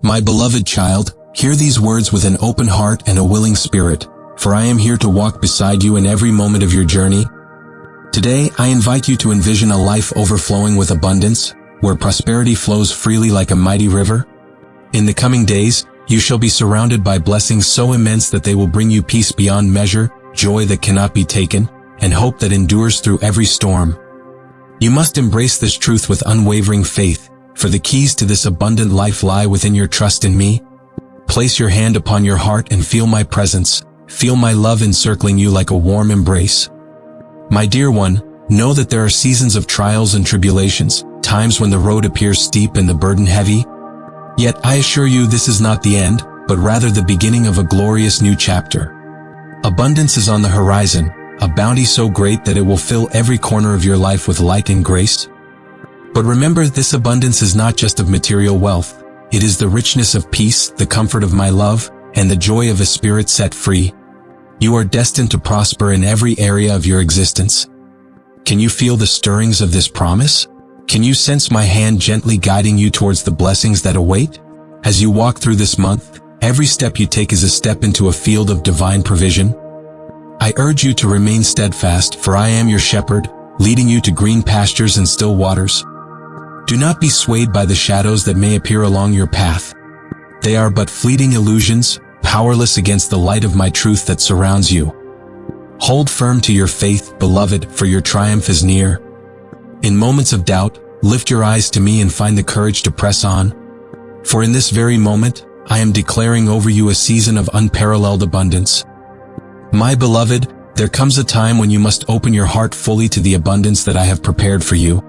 My beloved child, hear these words with an open heart and a willing spirit, for I am here to walk beside you in every moment of your journey. Today, I invite you to envision a life overflowing with abundance, where prosperity flows freely like a mighty river. In the coming days, you shall be surrounded by blessings so immense that they will bring you peace beyond measure, joy that cannot be taken, and hope that endures through every storm. You must embrace this truth with unwavering faith, for the keys to this abundant life lie within your trust in me. Place your hand upon your heart and feel my presence. Feel my love encircling you like a warm embrace. My dear one, know that there are seasons of trials and tribulations, times when the road appears steep and the burden heavy. Yet I assure you this is not the end, but rather the beginning of a glorious new chapter. Abundance is on the horizon, a bounty so great that it will fill every corner of your life with light and grace. But remember, this abundance is not just of material wealth. It is the richness of peace, the comfort of my love, and the joy of a spirit set free. You are destined to prosper in every area of your existence. Can you feel the stirrings of this promise? Can you sense my hand gently guiding you towards the blessings that await? As you walk through this month, every step you take is a step into a field of divine provision. I urge you to remain steadfast, for I am your shepherd, leading you to green pastures and still waters. Do not be swayed by the shadows that may appear along your path. They are but fleeting illusions, powerless against the light of my truth that surrounds you. Hold firm to your faith, beloved, for your triumph is near. In moments of doubt, lift your eyes to me and find the courage to press on. For in this very moment, I am declaring over you a season of unparalleled abundance. My beloved, there comes a time when you must open your heart fully to the abundance that I have prepared for you.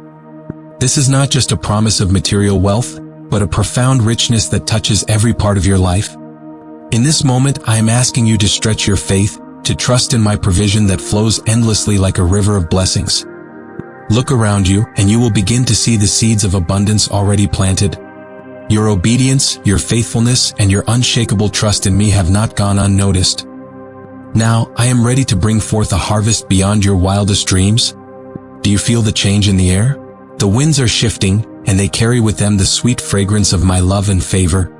This is not just a promise of material wealth, but a profound richness that touches every part of your life. In this moment, I am asking you to stretch your faith, to trust in my provision that flows endlessly like a river of blessings. Look around you, and you will begin to see the seeds of abundance already planted. Your obedience, your faithfulness, and your unshakable trust in me have not gone unnoticed. Now, I am ready to bring forth a harvest beyond your wildest dreams. Do you feel the change in the air? The winds are shifting, and they carry with them the sweet fragrance of my love and favor.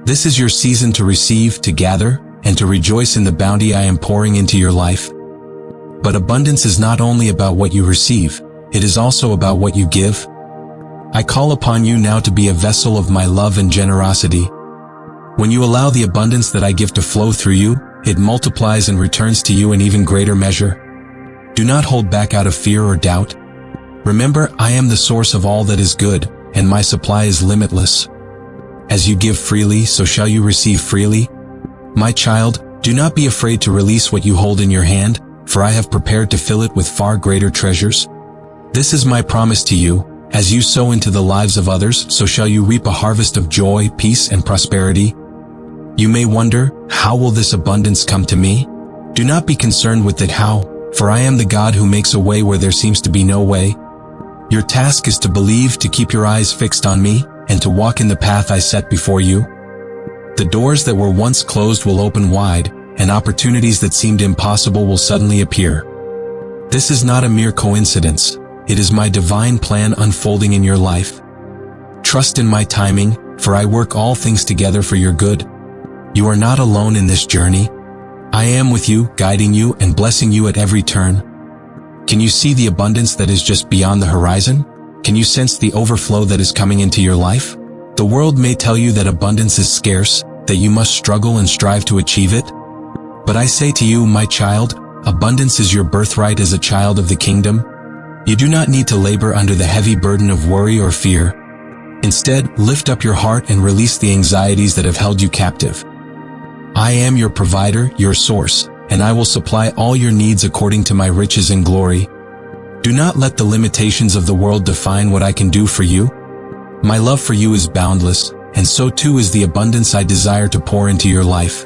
This is your season to receive, to gather, and to rejoice in the bounty I am pouring into your life. But abundance is not only about what you receive, it is also about what you give. I call upon you now to be a vessel of my love and generosity. When you allow the abundance that I give to flow through you, it multiplies and returns to you in even greater measure. Do not hold back out of fear or doubt. Remember, I am the source of all that is good, and my supply is limitless. As you give freely, so shall you receive freely. My child, do not be afraid to release what you hold in your hand, for I have prepared to fill it with far greater treasures. This is my promise to you. As you sow into the lives of others, so shall you reap a harvest of joy, peace, and prosperity. You may wonder, how will this abundance come to me? Do not be concerned with it how, for I am the God who makes a way where there seems to be no way. Your task is to believe, to keep your eyes fixed on me, and to walk in the path I set before you. The doors that were once closed will open wide, and opportunities that seemed impossible will suddenly appear. This is not a mere coincidence. It is my divine plan unfolding in your life. Trust in my timing, for I work all things together for your good. You are not alone in this journey. I am with you, guiding you and blessing you at every turn. Can you see the abundance that is just beyond the horizon? Can you sense the overflow that is coming into your life? The world may tell you that abundance is scarce, that you must struggle and strive to achieve it. But I say to you, my child, abundance is your birthright as a child of the kingdom. You do not need to labor under the heavy burden of worry or fear. Instead, lift up your heart and release the anxieties that have held you captive. I am your provider, your source, and I will supply all your needs according to my riches and glory. Do not let the limitations of the world define what I can do for you. My love for you is boundless, and so too is the abundance I desire to pour into your life.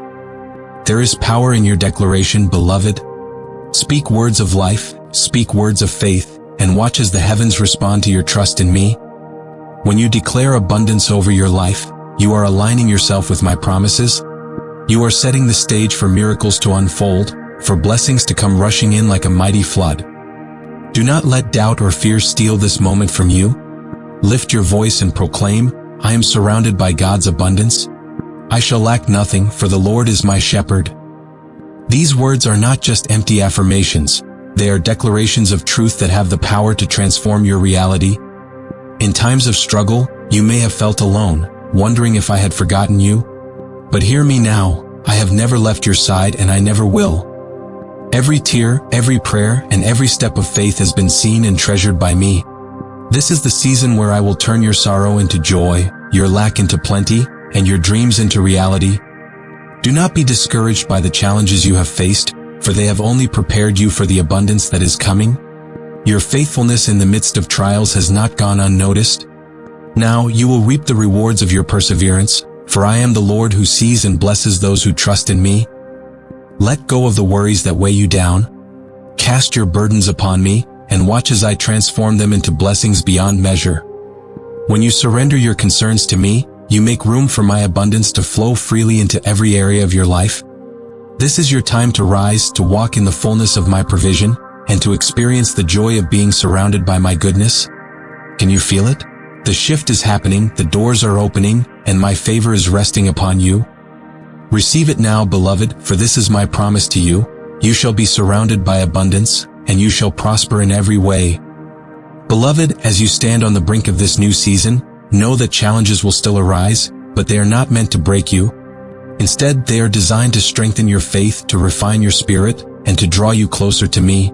There is power in your declaration, beloved. Speak words of life, speak words of faith, and watch as the heavens respond to your trust in me. When you declare abundance over your life, you are aligning yourself with my promises. You are setting the stage for miracles to unfold, for blessings to come rushing in like a mighty flood. Do not let doubt or fear steal this moment from you. Lift your voice and proclaim, I am surrounded by God's abundance. I shall lack nothing, for the Lord is my shepherd. These words are not just empty affirmations. They are declarations of truth that have the power to transform your reality. In times of struggle, you may have felt alone, wondering if I had forgotten you. But hear me now, I have never left your side and I never will. Every tear, every prayer, and every step of faith has been seen and treasured by me. This is the season where I will turn your sorrow into joy, your lack into plenty, and your dreams into reality. Do not be discouraged by the challenges you have faced, for they have only prepared you for the abundance that is coming. Your faithfulness in the midst of trials has not gone unnoticed. Now you will reap the rewards of your perseverance, for I am the Lord who sees and blesses those who trust in me. Let go of the worries that weigh you down. Cast your burdens upon me, and watch as I transform them into blessings beyond measure. When you surrender your concerns to me, you make room for my abundance to flow freely into every area of your life. This is your time to rise, to walk in the fullness of my provision, and to experience the joy of being surrounded by my goodness. Can you feel it? The shift is happening, the doors are opening, and my favor is resting upon you. Receive it now, beloved, for this is my promise to you. You shall be surrounded by abundance, and you shall prosper in every way. Beloved, as you stand on the brink of this new season, know that challenges will still arise, but they are not meant to break you. Instead, they are designed to strengthen your faith, to refine your spirit, and to draw you closer to me.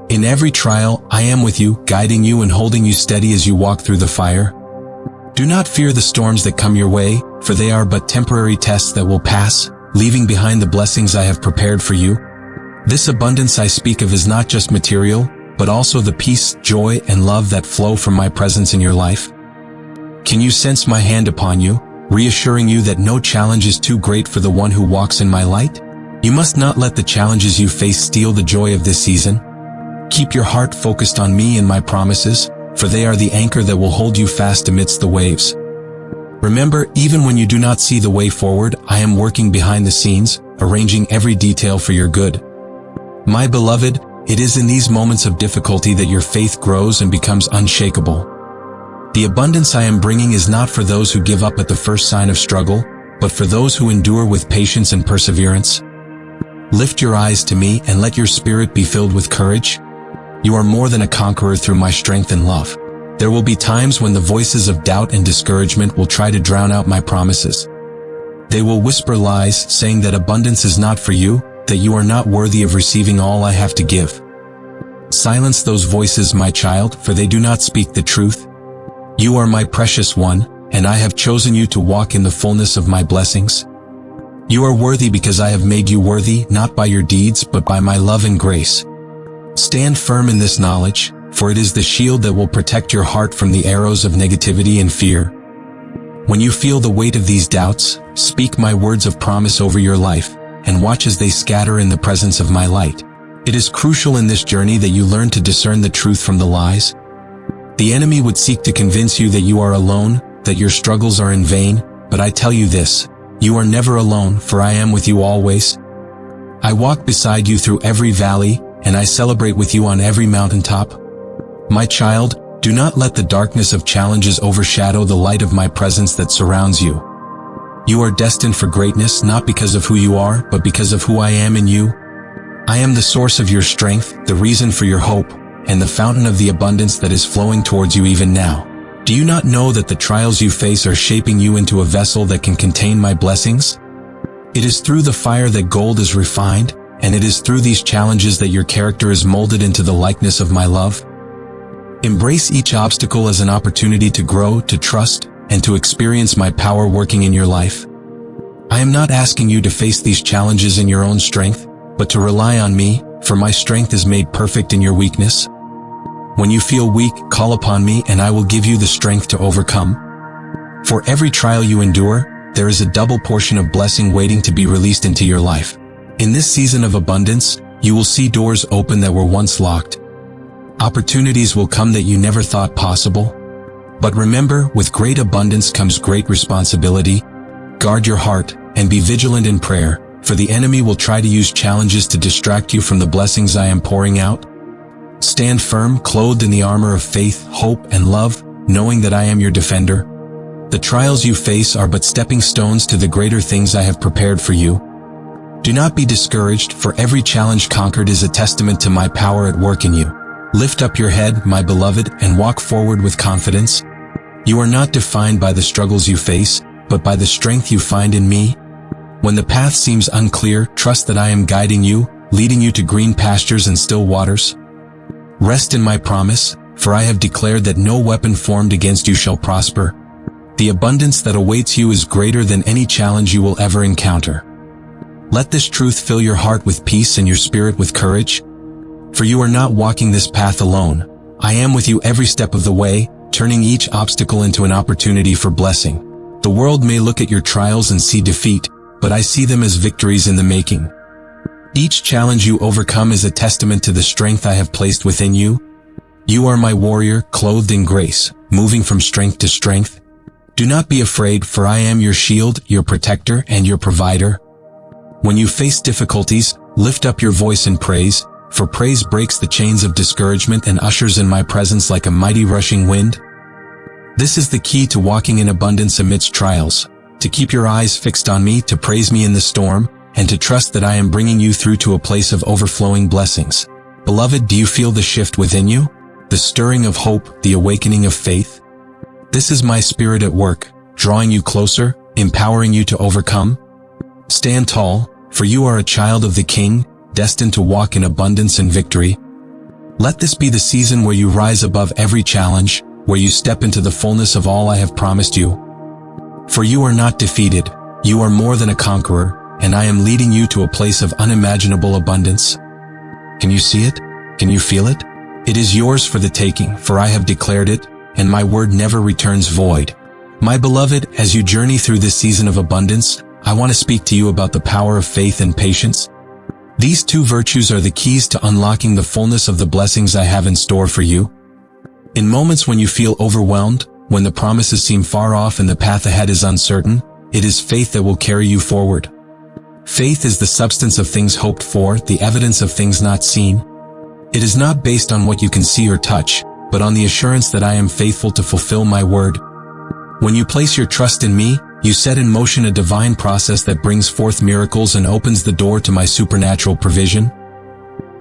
In every trial, I am with you, guiding you and holding you steady as you walk through the fire. Do not fear the storms that come your way, for they are but temporary tests that will pass, leaving behind the blessings I have prepared for you. This abundance I speak of is not just material, but also the peace, joy, and love that flow from my presence in your life. Can you sense my hand upon you, reassuring you that no challenge is too great for the one who walks in my light? You must not let the challenges you face steal the joy of this season. Keep your heart focused on me and my promises, for they are the anchor that will hold you fast amidst the waves. Remember, even when you do not see the way forward, I am working behind the scenes, arranging every detail for your good. My beloved, it is in these moments of difficulty that your faith grows and becomes unshakable. The abundance I am bringing is not for those who give up at the first sign of struggle, but for those who endure with patience and perseverance. Lift your eyes to me and let your spirit be filled with courage. You are more than a conqueror through my strength and love. There will be times when the voices of doubt and discouragement will try to drown out my promises. They will whisper lies, saying that abundance is not for you, that you are not worthy of receiving all I have to give. Silence those voices, my child, for they do not speak the truth. You are my precious one, and I have chosen you to walk in the fullness of my blessings. You are worthy because I have made you worthy, not by your deeds, but by my love and grace. Stand firm in this knowledge, for it is the shield that will protect your heart from the arrows of negativity and fear. When you feel the weight of these doubts, speak my words of promise over your life, and watch as they scatter in the presence of my light. It is crucial in this journey that you learn to discern the truth from the lies. The enemy would seek to convince you that you are alone, that your struggles are in vain, but I tell you this, you are never alone, for I am with you always. I walk beside you through every valley, and I celebrate with you on every mountaintop. My child, do not let the darkness of challenges overshadow the light of my presence that surrounds you. You are destined for greatness not because of who you are, but because of who I am in you. I am the source of your strength, the reason for your hope, and the fountain of the abundance that is flowing towards you even now. Do you not know that the trials you face are shaping you into a vessel that can contain my blessings? It is through the fire that gold is refined, and it is through these challenges that your character is molded into the likeness of my love. Embrace each obstacle as an opportunity to grow, to trust, and to experience my power working in your life. I am not asking you to face these challenges in your own strength, but to rely on me, for my strength is made perfect in your weakness. When you feel weak, call upon me and I will give you the strength to overcome. For every trial you endure, there is a double portion of blessing waiting to be released into your life. In this season of abundance, you will see doors open that were once locked. Opportunities will come that you never thought possible. But remember, with great abundance comes great responsibility. Guard your heart, and be vigilant in prayer, for the enemy will try to use challenges to distract you from the blessings I am pouring out. Stand firm, clothed in the armor of faith, hope, and love, knowing that I am your defender. The trials you face are but stepping stones to the greater things I have prepared for you. Do not be discouraged, for every challenge conquered is a testament to my power at work in you. Lift up your head, my beloved, and walk forward with confidence. You are not defined by the struggles you face, but by the strength you find in me. When the path seems unclear, trust that I am guiding you, leading you to green pastures and still waters. Rest in my promise, for I have declared that no weapon formed against you shall prosper. The abundance that awaits you is greater than any challenge you will ever encounter. Let this truth fill your heart with peace and your spirit with courage. For you are not walking this path alone. I am with you every step of the way, turning each obstacle into an opportunity for blessing. The world may look at your trials and see defeat, but I see them as victories in the making. Each challenge you overcome is a testament to the strength I have placed within you. You are my warrior, clothed in grace, moving from strength to strength. Do not be afraid, for I am your shield, your protector, and your provider. When you face difficulties, lift up your voice in praise, for praise breaks the chains of discouragement and ushers in my presence like a mighty rushing wind. This is the key to walking in abundance amidst trials, to keep your eyes fixed on me, to praise me in the storm, and to trust that I am bringing you through to a place of overflowing blessings. Beloved, do you feel the shift within you? The stirring of hope, the awakening of faith? This is my spirit at work, drawing you closer, empowering you to overcome. Stand tall, for you are a child of the King, destined to walk in abundance and victory. Let this be the season where you rise above every challenge, where you step into the fullness of all I have promised you. For you are not defeated, you are more than a conqueror, and I am leading you to a place of unimaginable abundance. Can you see it? Can you feel it? It is yours for the taking, for I have declared it, and my word never returns void. My beloved, as you journey through this season of abundance, I want to speak to you about the power of faith and patience. These two virtues are the keys to unlocking the fullness of the blessings I have in store for you. In moments when you feel overwhelmed, when the promises seem far off and the path ahead is uncertain, it is faith that will carry you forward. Faith is the substance of things hoped for, the evidence of things not seen. It is not based on what you can see or touch, but on the assurance that I am faithful to fulfill my word. When you place your trust in me, you set in motion a divine process that brings forth miracles and opens the door to my supernatural provision.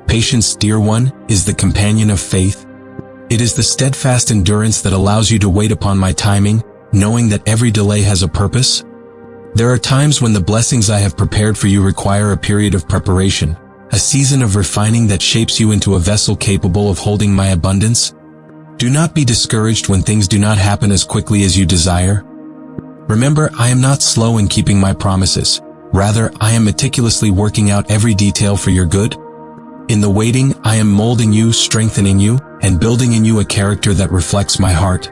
Patience, dear one, is the companion of faith. It is the steadfast endurance that allows you to wait upon my timing, knowing that every delay has a purpose. There are times when the blessings I have prepared for you require a period of preparation, a season of refining that shapes you into a vessel capable of holding my abundance. Do not be discouraged when things do not happen as quickly as you desire. Remember, I am not slow in keeping my promises. Rather, I am meticulously working out every detail for your good. In the waiting, I am molding you, strengthening you, and building in you a character that reflects my heart.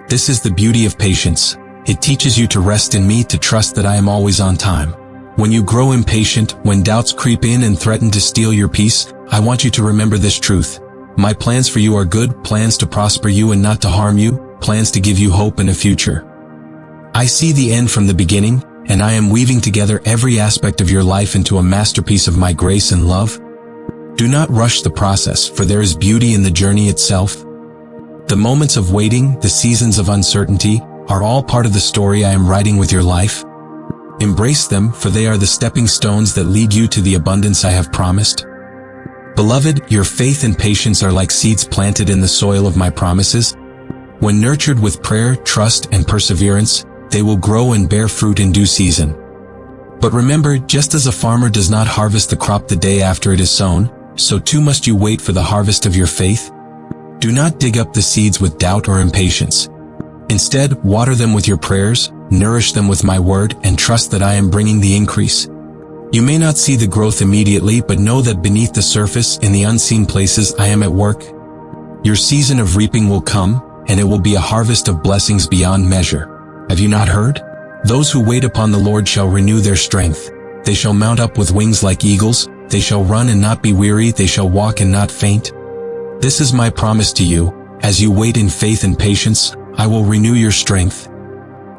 This is the beauty of patience. It teaches you to rest in me, to trust that I am always on time. When you grow impatient, when doubts creep in and threaten to steal your peace, I want you to remember this truth. My plans for you are good, plans to prosper you and not to harm you, plans to give you hope and a future. I see the end from the beginning, and I am weaving together every aspect of your life into a masterpiece of my grace and love. Do not rush the process, for there is beauty in the journey itself. The moments of waiting, the seasons of uncertainty, are all part of the story I am writing with your life. Embrace them, for they are the stepping stones that lead you to the abundance I have promised. Beloved, your faith and patience are like seeds planted in the soil of my promises. When nurtured with prayer, trust, and perseverance, they will grow and bear fruit in due season. But remember, just as a farmer does not harvest the crop the day after it is sown, so too must you wait for the harvest of your faith. Do not dig up the seeds with doubt or impatience. Instead, water them with your prayers, nourish them with my word, and trust that I am bringing the increase. You may not see the growth immediately, but know that beneath the surface, in the unseen places, I am at work. Your season of reaping will come, and it will be a harvest of blessings beyond measure. Have you not heard? Those who wait upon the Lord shall renew their strength. They shall mount up with wings like eagles. They shall run and not be weary. They shall walk and not faint. This is my promise to you. As you wait in faith and patience, I will renew your strength.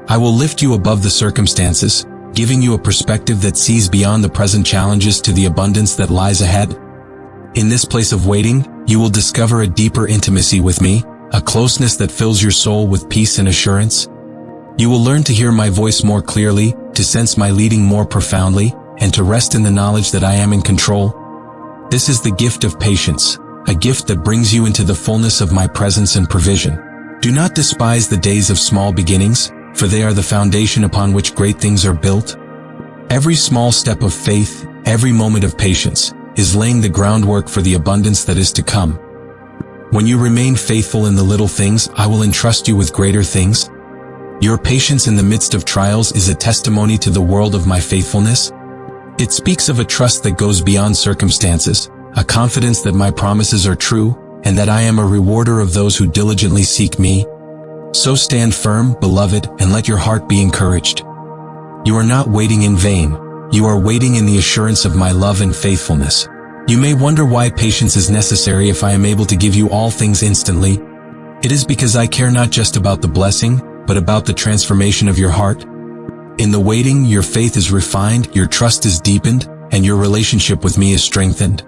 I will lift you above the circumstances, giving you a perspective that sees beyond the present challenges to the abundance that lies ahead. In this place of waiting, you will discover a deeper intimacy with me, a closeness that fills your soul with peace and assurance. You will learn to hear my voice more clearly, to sense my leading more profoundly, and to rest in the knowledge that I am in control. This is the gift of patience, a gift that brings you into the fullness of my presence and provision. Do not despise the days of small beginnings, for they are the foundation upon which great things are built. Every small step of faith, every moment of patience, is laying the groundwork for the abundance that is to come. When you remain faithful in the little things, I will entrust you with greater things. Your patience in the midst of trials is a testimony to the world of my faithfulness. It speaks of a trust that goes beyond circumstances, a confidence that my promises are true, and that I am a rewarder of those who diligently seek me. So stand firm, beloved, and let your heart be encouraged. You are not waiting in vain. You are waiting in the assurance of my love and faithfulness. You may wonder why patience is necessary if I am able to give you all things instantly. It is because I care not just about the blessing, but about the transformation of your heart. In the waiting, your faith is refined, your trust is deepened, and your relationship with me is strengthened.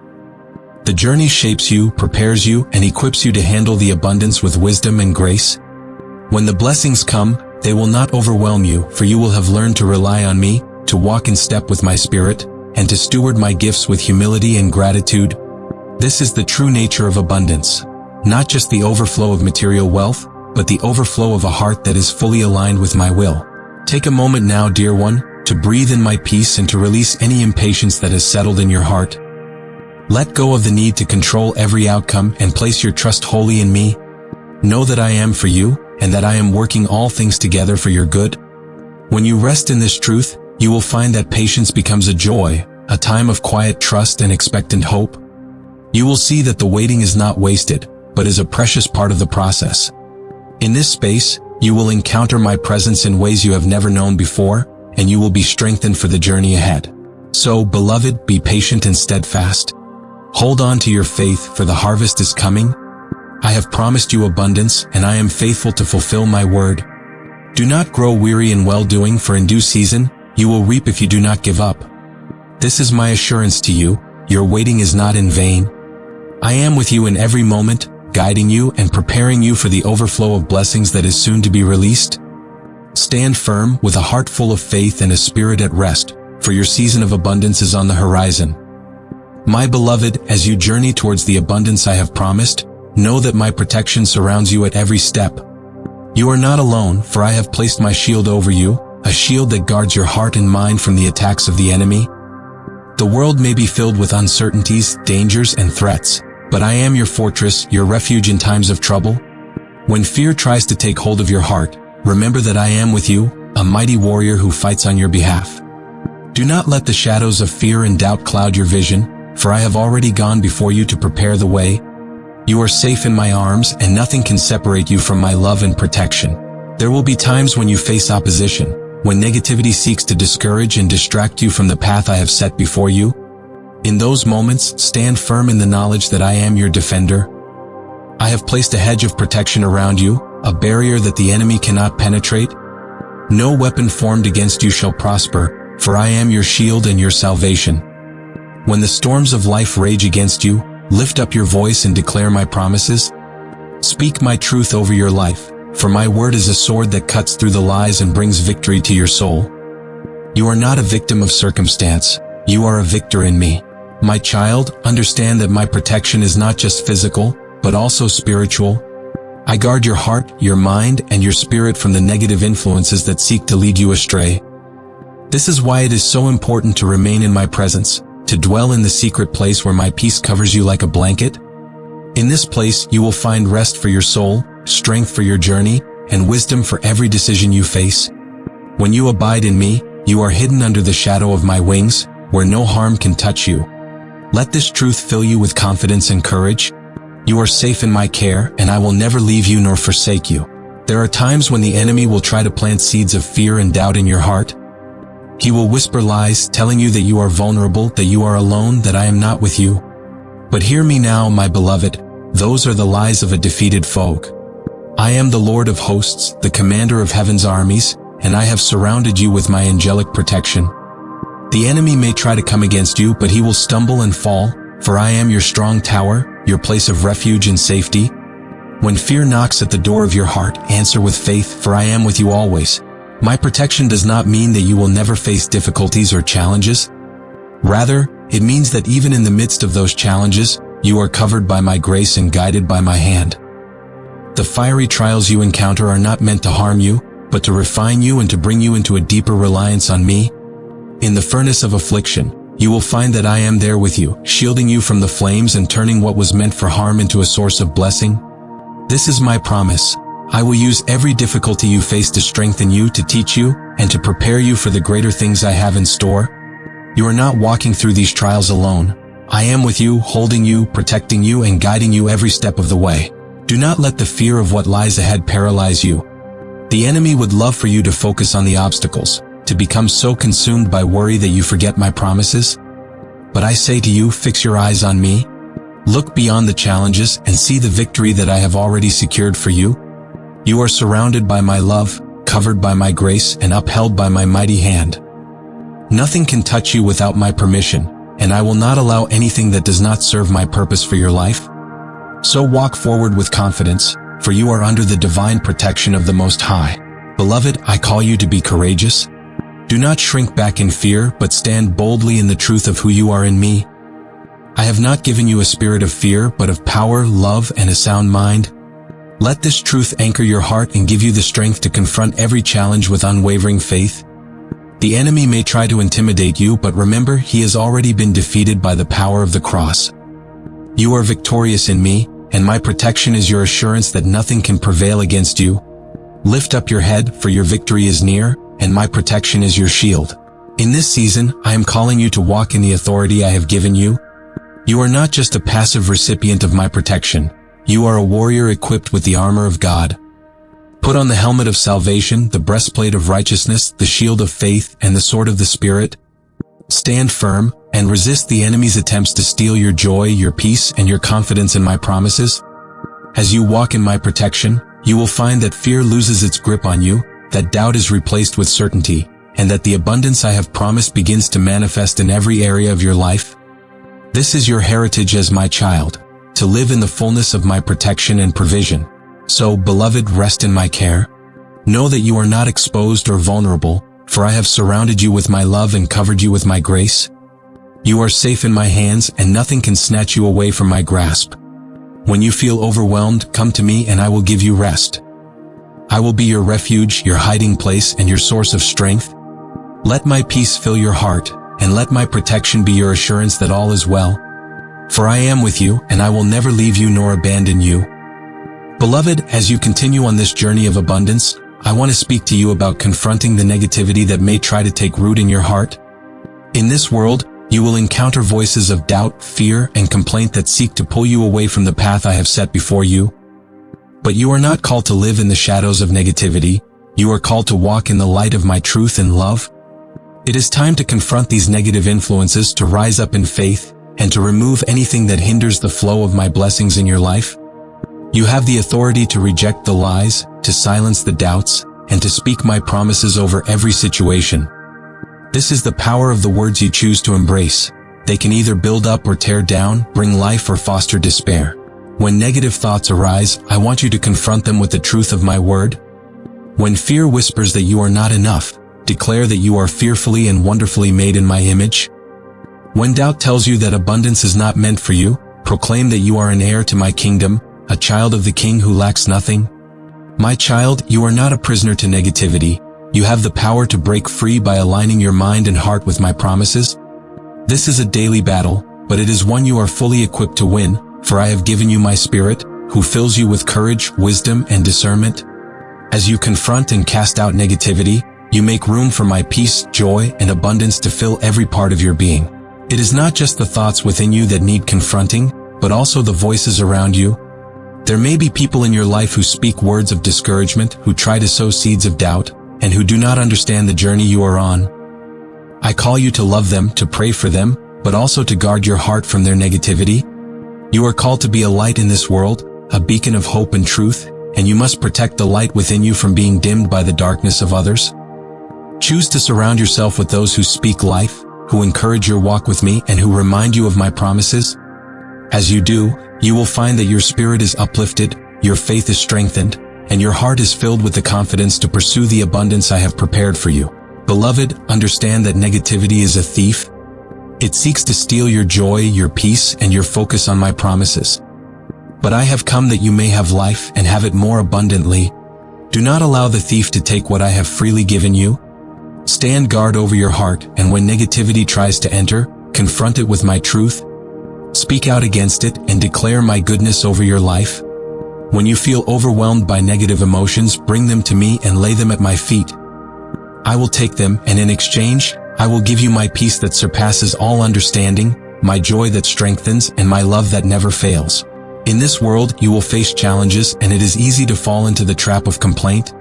The journey shapes you, prepares you, and equips you to handle the abundance with wisdom and grace. When the blessings come, they will not overwhelm you, for you will have learned to rely on me, to walk in step with my spirit, and to steward my gifts with humility and gratitude. This is the true nature of abundance. Not just the overflow of material wealth, but the overflow of a heart that is fully aligned with my will. Take a moment now, dear one, to breathe in my peace and to release any impatience that has settled in your heart. Let go of the need to control every outcome and place your trust wholly in me. Know that I am for you, and that I am working all things together for your good. When you rest in this truth, you will find that patience becomes a joy, a time of quiet trust and expectant hope. You will see that the waiting is not wasted, but is a precious part of the process. In this space, you will encounter my presence in ways you have never known before, and you will be strengthened for the journey ahead. So, beloved, be patient and steadfast. Hold on to your faith, for the harvest is coming. I have promised you abundance, and I am faithful to fulfill my word. Do not grow weary in well-doing, for in due season, you will reap if you do not give up. This is my assurance to you, your waiting is not in vain. I am with you in every moment, guiding you and preparing you for the overflow of blessings that is soon to be released. Stand firm, with a heart full of faith and a spirit at rest, for your season of abundance is on the horizon. My beloved, as you journey towards the abundance I have promised, know that my protection surrounds you at every step. You are not alone, for I have placed my shield over you, a shield that guards your heart and mind from the attacks of the enemy. The world may be filled with uncertainties, dangers, and threats, but I am your fortress, your refuge in times of trouble. When fear tries to take hold of your heart, remember that I am with you, a mighty warrior who fights on your behalf. Do not let the shadows of fear and doubt cloud your vision, for I have already gone before you to prepare the way. You are safe in my arms, and nothing can separate you from my love and protection. There will be times when you face opposition, when negativity seeks to discourage and distract you from the path I have set before you. In those moments, stand firm in the knowledge that I am your defender. I have placed a hedge of protection around you, a barrier that the enemy cannot penetrate. No weapon formed against you shall prosper, for I am your shield and your salvation. When the storms of life rage against you, lift up your voice and declare my promises. Speak my truth over your life, for my word is a sword that cuts through the lies and brings victory to your soul. You are not a victim of circumstance, you are a victor in me. My child, understand that my protection is not just physical, but also spiritual. I guard your heart, your mind, and your spirit from the negative influences that seek to lead you astray. This is why it is so important to remain in my presence, to dwell in the secret place where my peace covers you like a blanket. In this place, you will find rest for your soul, strength for your journey, and wisdom for every decision you face. When you abide in me, you are hidden under the shadow of my wings, where no harm can touch you. Let this truth fill you with confidence and courage. You are safe in my care, and I will never leave you nor forsake you. There are times when the enemy will try to plant seeds of fear and doubt in your heart. He will whisper lies, telling you that you are vulnerable, that you are alone, that I am not with you. But hear me now, my beloved, those are the lies of a defeated foe. I am the Lord of hosts, the commander of heaven's armies, and I have surrounded you with my angelic protection. The enemy may try to come against you, but he will stumble and fall, for I am your strong tower, your place of refuge and safety. When fear knocks at the door of your heart, answer with faith, for I am with you always. My protection does not mean that you will never face difficulties or challenges. Rather, it means that even in the midst of those challenges, you are covered by my grace and guided by my hand. The fiery trials you encounter are not meant to harm you, but to refine you and to bring you into a deeper reliance on me. In the furnace of affliction, you will find that I am there with you, shielding you from the flames and turning what was meant for harm into a source of blessing. This is my promise. I will use every difficulty you face to strengthen you, to teach you, and to prepare you for the greater things I have in store. You are not walking through these trials alone. I am with you, holding you, protecting you, and guiding you every step of the way. Do not let the fear of what lies ahead paralyze you. The enemy would love for you to focus on the obstacles, to become so consumed by worry that you forget my promises. But I say to you, fix your eyes on me. Look beyond the challenges and see the victory that I have already secured for you. You are surrounded by my love, covered by my grace, and upheld by my mighty hand. Nothing can touch you without my permission, and I will not allow anything that does not serve my purpose for your life. So walk forward with confidence, for you are under the divine protection of the Most High. Beloved, I call you to be courageous. Do not shrink back in fear, but stand boldly in the truth of who you are in me. I have not given you a spirit of fear, but of power, love, and a sound mind. Let this truth anchor your heart and give you the strength to confront every challenge with unwavering faith. The enemy may try to intimidate you, but remember, he has already been defeated by the power of the cross. You are victorious in me, and my protection is your assurance that nothing can prevail against you. Lift up your head, for your victory is near, and my protection is your shield. In this season, I am calling you to walk in the authority I have given you. You are not just a passive recipient of my protection. You are a warrior equipped with the armor of God. Put on the helmet of salvation, the breastplate of righteousness, the shield of faith, and the sword of the Spirit. Stand firm, and resist the enemy's attempts to steal your joy, your peace, and your confidence in my promises. As you walk in my protection, you will find that fear loses its grip on you, that doubt is replaced with certainty, and that the abundance I have promised begins to manifest in every area of your life. This is your heritage as my child, to live in the fullness of my protection and provision. So, beloved, rest in my care. Know that you are not exposed or vulnerable, for I have surrounded you with my love and covered you with my grace. You are safe in my hands, and nothing can snatch you away from my grasp. When you feel overwhelmed, come to me and I will give you rest. I will be your refuge, your hiding place, and your source of strength. Let my peace fill your heart, and let my protection be your assurance that all is well. For I am with you, and I will never leave you nor abandon you. Beloved, as you continue on this journey of abundance, I want to speak to you about confronting the negativity that may try to take root in your heart. In this world, you will encounter voices of doubt, fear, and complaint that seek to pull you away from the path I have set before you. But you are not called to live in the shadows of negativity. You are called to walk in the light of my truth and love. It is time to confront these negative influences, to rise up in faith, and to remove anything that hinders the flow of my blessings in your life. You have the authority to reject the lies, to silence the doubts, and to speak my promises over every situation. This is the power of the words you choose to embrace. They can either build up or tear down, bring life or foster despair. When negative thoughts arise, I want you to confront them with the truth of my word. When fear whispers that you are not enough, declare that you are fearfully and wonderfully made in my image. When doubt tells you that abundance is not meant for you, proclaim that you are an heir to my kingdom, a child of the King who lacks nothing. My child, you are not a prisoner to negativity. You have the power to break free by aligning your mind and heart with my promises. This is a daily battle, but it is one you are fully equipped to win, for I have given you my Spirit, who fills you with courage, wisdom, and discernment. As you confront and cast out negativity, you make room for my peace, joy, and abundance to fill every part of your being. It is not just the thoughts within you that need confronting, but also the voices around you. There may be people in your life who speak words of discouragement, who try to sow seeds of doubt, and who do not understand the journey you are on. I call you to love them, to pray for them, but also to guard your heart from their negativity. You are called to be a light in this world, a beacon of hope and truth, and you must protect the light within you from being dimmed by the darkness of others. Choose to surround yourself with those who speak life, who encourage your walk with me, and who remind you of my promises. As you do, you will find that your spirit is uplifted, your faith is strengthened, and your heart is filled with the confidence to pursue the abundance I have prepared for you. Beloved, understand that negativity is a thief. It seeks to steal your joy, your peace, and your focus on my promises. But I have come that you may have life and have it more abundantly. Do not allow the thief to take what I have freely given you. Stand guard over your heart, and when negativity tries to enter, confront it with my truth. Speak out against it and declare my goodness over your life. When you feel overwhelmed by negative emotions, bring them to me and lay them at my feet. I will take them, and in exchange, I will give you my peace that surpasses all understanding, my joy that strengthens, and my love that never fails. In this world, you will face challenges, and it is easy to fall into the trap of complaint.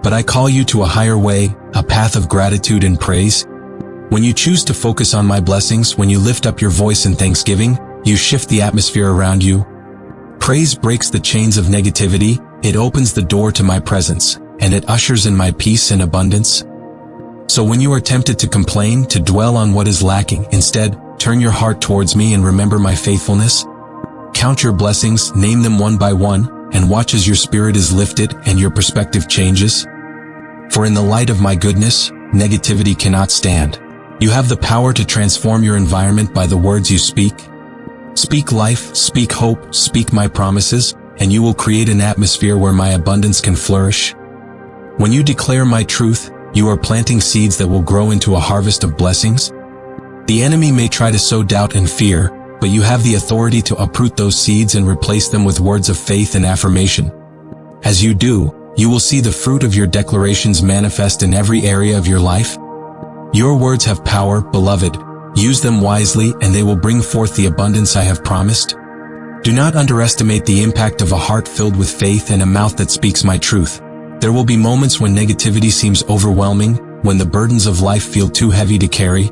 But I call you to a higher way, a path of gratitude and praise. When you choose to focus on my blessings, when you lift up your voice in thanksgiving, you shift the atmosphere around you. Praise breaks the chains of negativity, it opens the door to my presence, and it ushers in my peace and abundance. So when you are tempted to complain, to dwell on what is lacking, instead, turn your heart towards me and remember my faithfulness. Count your blessings, name them one by one, and watch as your spirit is lifted and your perspective changes. For in the light of my goodness, negativity cannot stand. You have the power to transform your environment by the words you speak. Speak life, speak hope, speak my promises, and you will create an atmosphere where my abundance can flourish. When you declare my truth, you are planting seeds that will grow into a harvest of blessings. The enemy may try to sow doubt and fear, but you have the authority to uproot those seeds and replace them with words of faith and affirmation. As you do, you will see the fruit of your declarations manifest in every area of your life. Your words have power, beloved. Use them wisely, and they will bring forth the abundance I have promised. Do not underestimate the impact of a heart filled with faith and a mouth that speaks my truth. There will be moments when negativity seems overwhelming, when the burdens of life feel too heavy to carry.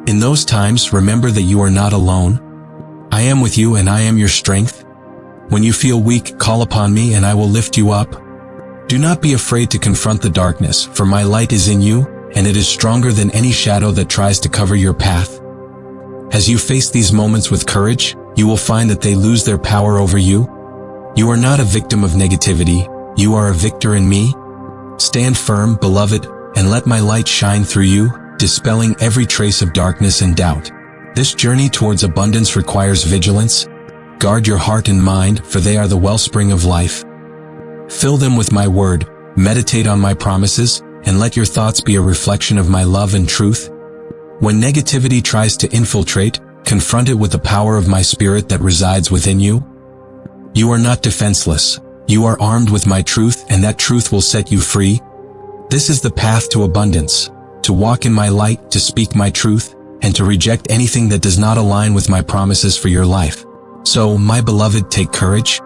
In those times, remember that you are not alone. I am with you and I am your strength. When you feel weak, call upon me and I will lift you up. Do not be afraid to confront the darkness, for my light is in you, and it is stronger than any shadow that tries to cover your path. As you face these moments with courage, you will find that they lose their power over you. You are not a victim of negativity, you are a victor in me. Stand firm, beloved, and let my light shine through you, dispelling every trace of darkness and doubt. This journey towards abundance requires vigilance. Guard your heart and mind, for they are the wellspring of life. Fill them with my word, meditate on my promises, and let your thoughts be a reflection of my love and truth. When negativity tries to infiltrate, confront it with the power of my spirit that resides within you. You are not defenseless. You are armed with my truth, and that truth will set you free. This is the path to abundance, to walk in my light, to speak my truth, and to reject anything that does not align with my promises for your life. So, my beloved, take courage.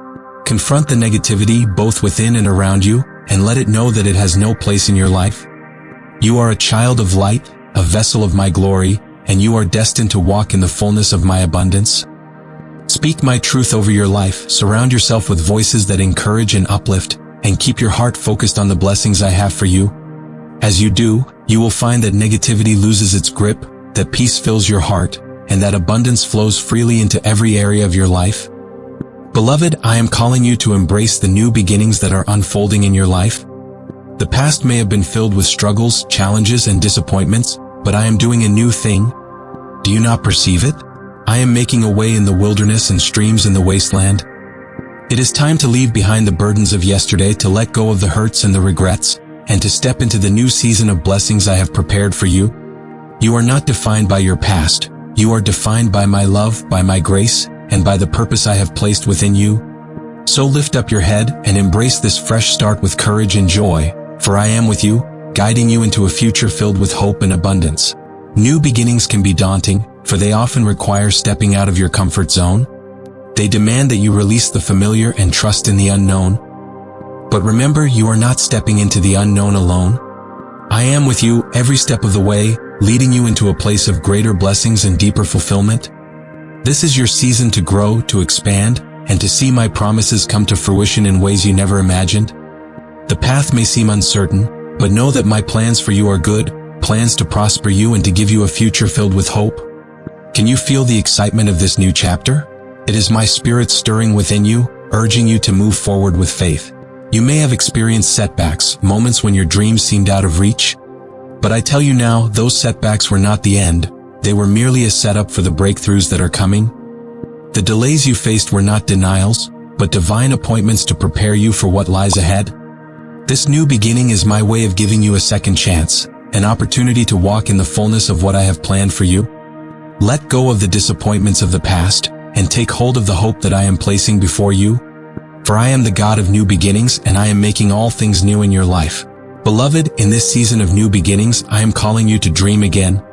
Confront the negativity both within and around you, and let it know that it has no place in your life. You are a child of light, a vessel of my glory, and you are destined to walk in the fullness of my abundance. Speak my truth over your life, surround yourself with voices that encourage and uplift, and keep your heart focused on the blessings I have for you. As you do, you will find that negativity loses its grip, that peace fills your heart, and that abundance flows freely into every area of your life. Beloved, I am calling you to embrace the new beginnings that are unfolding in your life. The past may have been filled with struggles, challenges, and disappointments, but I am doing a new thing. Do you not perceive it? I am making a way in the wilderness and streams in the wasteland. It is time to leave behind the burdens of yesterday, to let go of the hurts and the regrets, and to step into the new season of blessings I have prepared for you. You are not defined by your past. You are defined by my love, by my grace, and by the purpose I have placed within you. So lift up your head and embrace this fresh start with courage and joy, for I am with you, guiding you into a future filled with hope and abundance. New beginnings can be daunting, for they often require stepping out of your comfort zone. They demand that you release the familiar and trust in the unknown. But remember, you are not stepping into the unknown alone. I am with you every step of the way, leading you into a place of greater blessings and deeper fulfillment. This is your season to grow, to expand, and to see my promises come to fruition in ways you never imagined. The path may seem uncertain, but know that my plans for you are good, plans to prosper you and to give you a future filled with hope. Can you feel the excitement of this new chapter? It is my spirit stirring within you, urging you to move forward with faith. You may have experienced setbacks, moments when your dreams seemed out of reach. But I tell you now, those setbacks were not the end. They were merely a setup for the breakthroughs that are coming. The delays you faced were not denials, but divine appointments to prepare you for what lies ahead. This new beginning is my way of giving you a second chance, an opportunity to walk in the fullness of what I have planned for you. Let go of the disappointments of the past, and take hold of the hope that I am placing before you. For I am the God of new beginnings, and I am making all things new in your life. Beloved, in this season of new beginnings, I am calling you to dream again.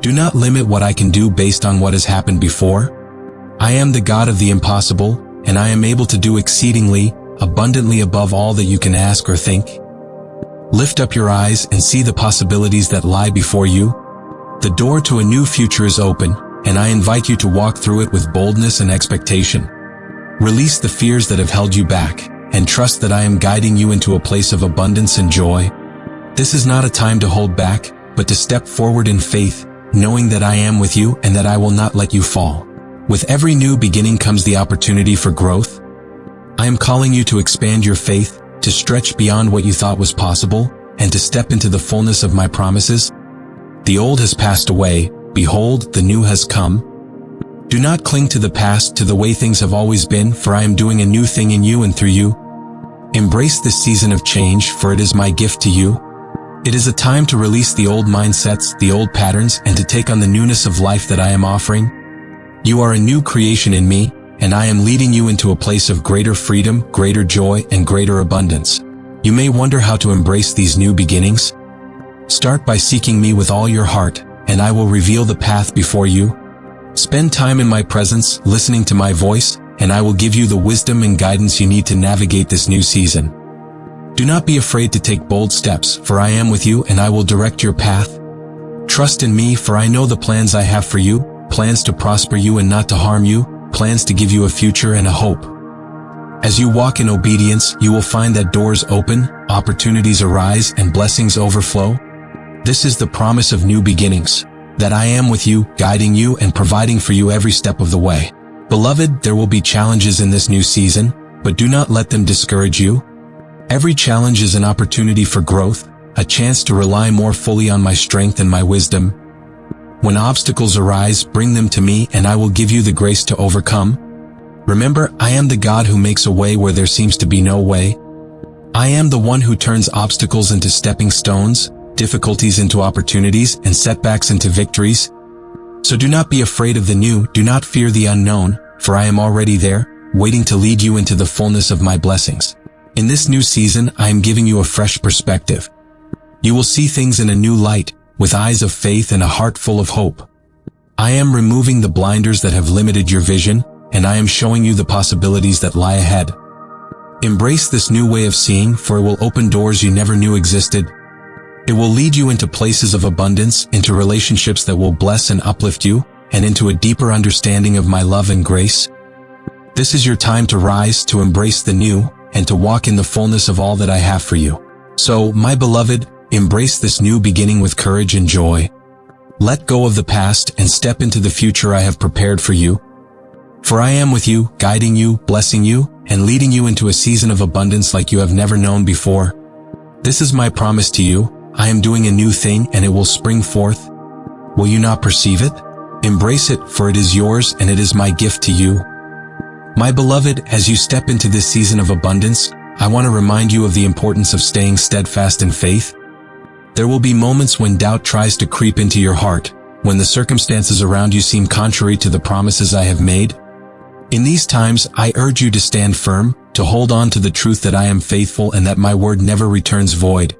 Do not limit what I can do based on what has happened before. I am the God of the impossible, and I am able to do exceedingly, abundantly above all that you can ask or think. Lift up your eyes and see the possibilities that lie before you. The door to a new future is open, and I invite you to walk through it with boldness and expectation. Release the fears that have held you back, and trust that I am guiding you into a place of abundance and joy. This is not a time to hold back, but to step forward in faith, knowing that I am with you and that I will not let you fall. With every new beginning comes the opportunity for growth. I am calling you to expand your faith, to stretch beyond what you thought was possible, and to step into the fullness of my promises. The old has passed away, behold, the new has come. Do not cling to the past, to the way things have always been, for I am doing a new thing in you and through you. Embrace this season of change, for it is my gift to you. It is a time to release the old mindsets, the old patterns, and to take on the newness of life that I am offering. You are a new creation in me, and I am leading you into a place of greater freedom, greater joy, and greater abundance. You may wonder how to embrace these new beginnings. Start by seeking me with all your heart, and I will reveal the path before you. Spend time in my presence, listening to my voice, and I will give you the wisdom and guidance you need to navigate this new season. Do not be afraid to take bold steps, for I am with you and I will direct your path. Trust in me, for I know the plans I have for you, plans to prosper you and not to harm you, plans to give you a future and a hope. As you walk in obedience, you will find that doors open, opportunities arise, and blessings overflow. This is the promise of new beginnings, that I am with you, guiding you and providing for you every step of the way. Beloved, there will be challenges in this new season, but do not let them discourage you. Every challenge is an opportunity for growth, a chance to rely more fully on my strength and my wisdom. When obstacles arise, bring them to me and I will give you the grace to overcome. Remember, I am the God who makes a way where there seems to be no way. I am the one who turns obstacles into stepping stones, difficulties into opportunities, and setbacks into victories. So do not be afraid of the new, do not fear the unknown, for I am already there, waiting to lead you into the fullness of my blessings. In this new season, I am giving you a fresh perspective. You will see things in a new light, with eyes of faith and a heart full of hope. I am removing the blinders that have limited your vision, and I am showing you the possibilities that lie ahead. Embrace this new way of seeing, for it will open doors you never knew existed. It will lead you into places of abundance, into relationships that will bless and uplift you, and into a deeper understanding of my love and grace. This is your time to rise, to embrace the new, and to walk in the fullness of all that I have for you. So, my beloved, embrace this new beginning with courage and joy. Let go of the past and step into the future I have prepared for you. For I am with you, guiding you, blessing you, and leading you into a season of abundance like you have never known before. This is my promise to you. I am doing a new thing and it will spring forth. Will you not perceive it? Embrace it, for it is yours and it is my gift to you. My beloved, as you step into this season of abundance, I want to remind you of the importance of staying steadfast in faith. There will be moments when doubt tries to creep into your heart, when the circumstances around you seem contrary to the promises I have made. In these times, I urge you to stand firm, to hold on to the truth that I am faithful and that my word never returns void.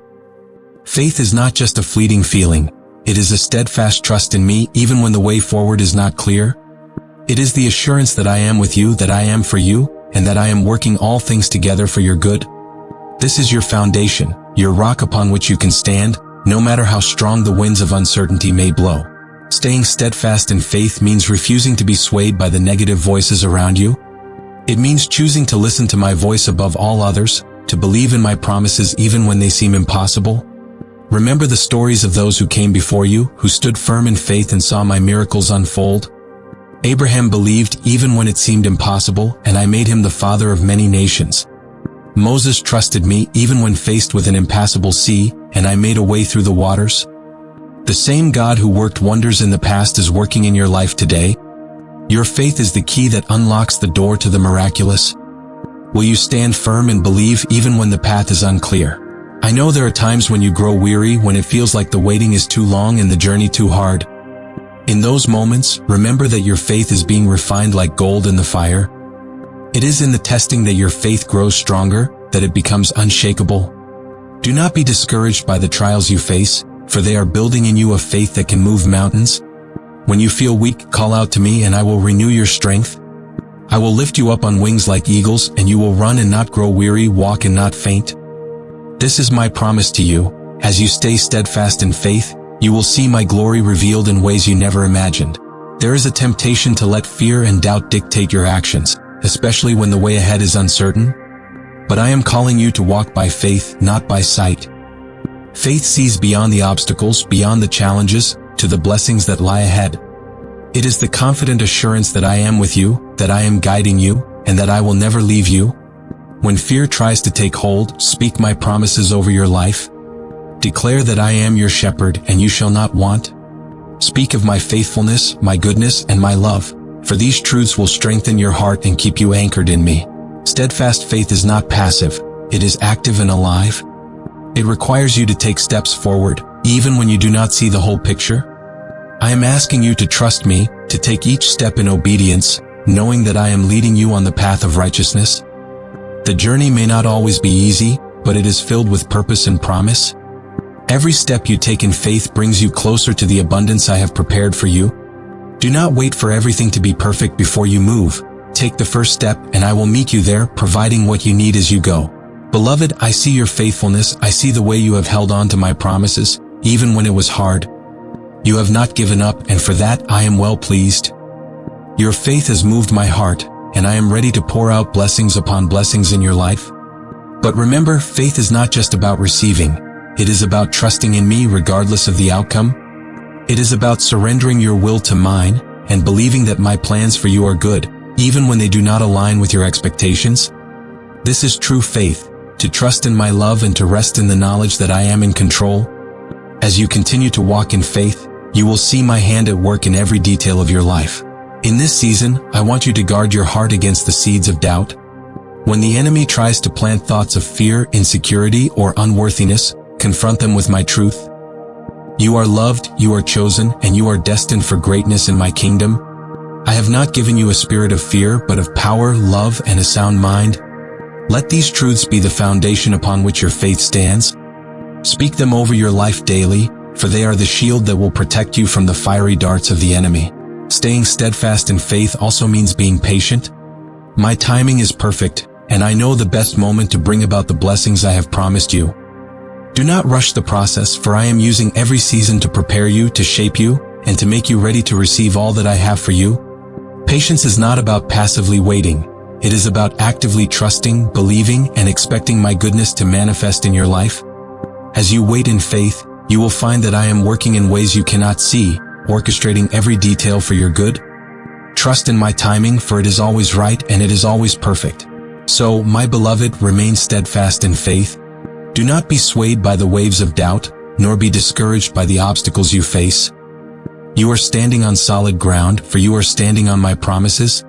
Faith is not just a fleeting feeling. It is a steadfast trust in me even when the way forward is not clear. It is the assurance that I am with you, that I am for you, and that I am working all things together for your good. This is your foundation, your rock upon which you can stand, no matter how strong the winds of uncertainty may blow. Staying steadfast in faith means refusing to be swayed by the negative voices around you. It means choosing to listen to my voice above all others, to believe in my promises even when they seem impossible. Remember the stories of those who came before you, who stood firm in faith and saw my miracles unfold. Abraham believed even when it seemed impossible, and I made him the father of many nations. Moses trusted me even when faced with an impassable sea, and I made a way through the waters. The same God who worked wonders in the past is working in your life today. Your faith is the key that unlocks the door to the miraculous. Will you stand firm and believe even when the path is unclear? I know there are times when you grow weary, when it feels like the waiting is too long and the journey too hard. In those moments, remember that your faith is being refined like gold in the fire. It is in the testing that your faith grows stronger, that it becomes unshakable. Do not be discouraged by the trials you face, for they are building in you a faith that can move mountains. When you feel weak, call out to me and I will renew your strength. I will lift you up on wings like eagles, and you will run and not grow weary, walk and not faint. This is my promise to you. As you stay steadfast in faith, you will see my glory revealed in ways you never imagined. There is a temptation to let fear and doubt dictate your actions, especially when the way ahead is uncertain. But I am calling you to walk by faith, not by sight. Faith sees beyond the obstacles, beyond the challenges, to the blessings that lie ahead. It is the confident assurance that I am with you, that I am guiding you, and that I will never leave you. When fear tries to take hold, speak my promises over your life. Declare that I am your shepherd, and you shall not want. Speak of my faithfulness, my goodness, and my love, for these truths will strengthen your heart and keep you anchored in me. Steadfast faith is not passive, it is active and alive. It requires you to take steps forward, even when you do not see the whole picture. I am asking you to trust me, to take each step in obedience, knowing that I am leading you on the path of righteousness. The journey may not always be easy, but it is filled with purpose and promise. Every step you take in faith brings you closer to the abundance I have prepared for you. Do not wait for everything to be perfect before you move. Take the first step, and I will meet you there, providing what you need as you go. Beloved, I see your faithfulness. I see the way you have held on to my promises, even when it was hard. You have not given up, and for that I am well pleased. Your faith has moved my heart, and I am ready to pour out blessings upon blessings in your life. But remember, faith is not just about receiving. It is about trusting in me regardless of the outcome. It is about surrendering your will to mine and believing that my plans for you are good, even when they do not align with your expectations. This is true faith, to trust in my love and to rest in the knowledge that I am in control. As you continue to walk in faith, you will see my hand at work in every detail of your life. In this season, I want you to guard your heart against the seeds of doubt. When the enemy tries to plant thoughts of fear, insecurity, or unworthiness, confront them with my truth. You are loved, you are chosen, and you are destined for greatness in my kingdom. I have not given you a spirit of fear, but of power, love, and a sound mind. Let these truths be the foundation upon which your faith stands. Speak them over your life daily, for they are the shield that will protect you from the fiery darts of the enemy. Staying steadfast in faith also means being patient. My timing is perfect, and I know the best moment to bring about the blessings I have promised you. Do not rush the process, for I am using every season to prepare you, to shape you, and to make you ready to receive all that I have for you. Patience is not about passively waiting. It is about actively trusting, believing, and expecting my goodness to manifest in your life. As you wait in faith, you will find that I am working in ways you cannot see, orchestrating every detail for your good. Trust in my timing, for it is always right and it is always perfect. So, my beloved, remain steadfast in faith. Do not be swayed by the waves of doubt, nor be discouraged by the obstacles you face. You are standing on solid ground, for you are standing on my promises.